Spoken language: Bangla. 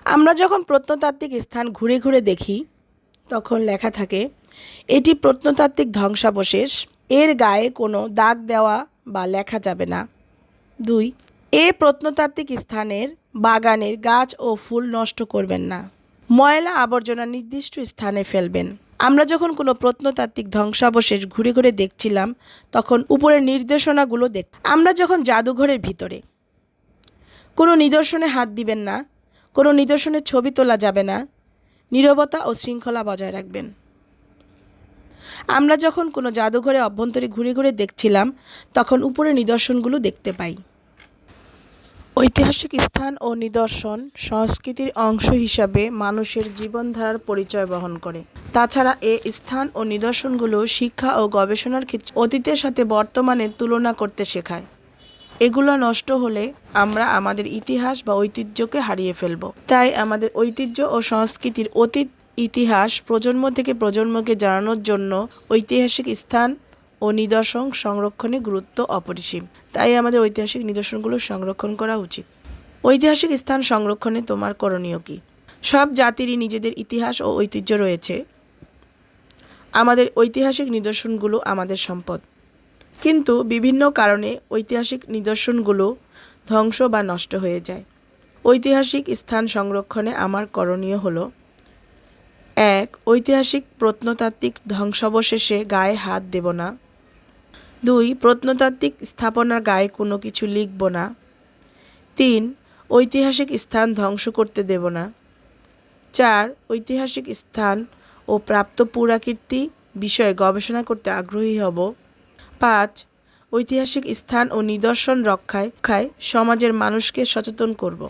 আমরা যখন প্রত্নতাত্ত্বিক স্থান ঘুরে ঘুরে দেখি তখন লেখা থাকে এটি প্রত্নতাত্ত্বিক ধ্বংসাবশেষ, এর গায়ে কোনো দাগ দেওয়া বা লেখা যাবে না। 2, এ প্রত্নতাত্ত্বিক স্থানের বাগানের গাছ ও ফুল নষ্ট করবেন না। ময়লা আবর্জনা নির্দিষ্ট স্থানে ফেলবেন। আমরা যখন কোনো প্রত্নতাত্ত্বিক ধ্বংসাবশেষ ঘুরে ঘুরে দেখছিলাম তখন উপরের নির্দেশনাগুলো আমরা যখন জাদুঘরের ভিতরে কোনো নিদর্শনে হাত দিবেন না, কোনো নিদর্শনের ছবি তোলা যাবে না, নীরবতা ও শৃঙ্খলা বজায় রাখবেন। আমরা যখন কোনো জাদুঘরে অভ্যন্তরে ঘুরে ঘুরে দেখছিলাম তখন উপরের নিদর্শনগুলো দেখতে পাই। ঐতিহাসিক স্থান ও নিদর্শন সংস্কৃতির অংশ হিসাবে মানুষের জীবনধারার পরিচয় বহন করে। তাছাড়া এ স্থান ও নিদর্শনগুলো শিক্ষা ও গবেষণার ক্ষেত্রে অতীতের সাথে বর্তমানের তুলনা করতে শেখায়। এগুলো নষ্ট হলে আমরা আমাদের ইতিহাস বা ঐতিহ্যকে হারিয়ে ফেলব। তাই আমাদের ঐতিহ্য ও সংস্কৃতির অতীত ইতিহাস প্রজন্ম থেকে প্রজন্মকে জানানোর জন্য ঐতিহাসিক স্থান ও নিদর্শন সংরক্ষণে গুরুত্ব অপরিসীম। তাই আমাদের ঐতিহাসিক নিদর্শনগুলো সংরক্ষণ করা উচিত। ঐতিহাসিক স্থান সংরক্ষণে তোমার করণীয় কী? সব জাতিরই নিজেদের ইতিহাস ও ঐতিহ্য রয়েছে। আমাদের ঐতিহাসিক নিদর্শনগুলো আমাদের সম্পদ, কিন্তু বিভিন্ন কারণে ঐতিহাসিক নিদর্শনগুলো ধ্বংস বা নষ্ট হয়ে যায়। ঐতিহাসিক স্থান সংরক্ষণে আমার করণীয় হলো: 1, ঐতিহাসিক প্রত্নতাত্ত্বিক ধ্বংসাবশেষে গায়ে হাত দেব না। 2, প্রত্নতাত্ত্বিক স্থাপনার গায়ে কোনো কিছু লিখব না। 3, ঐতিহাসিক স্থান ধ্বংস করতে দেব না। 4, ঐতিহাসিক স্থান ও প্রাপ্ত পুরাকীর্তি বিষয়ে গবেষণা করতে আগ্রহী হব। 5, ঐতিহাসিক স্থান ও নিদর্শন রক্ষায় সমাজের মানুষকে সচেতন করব।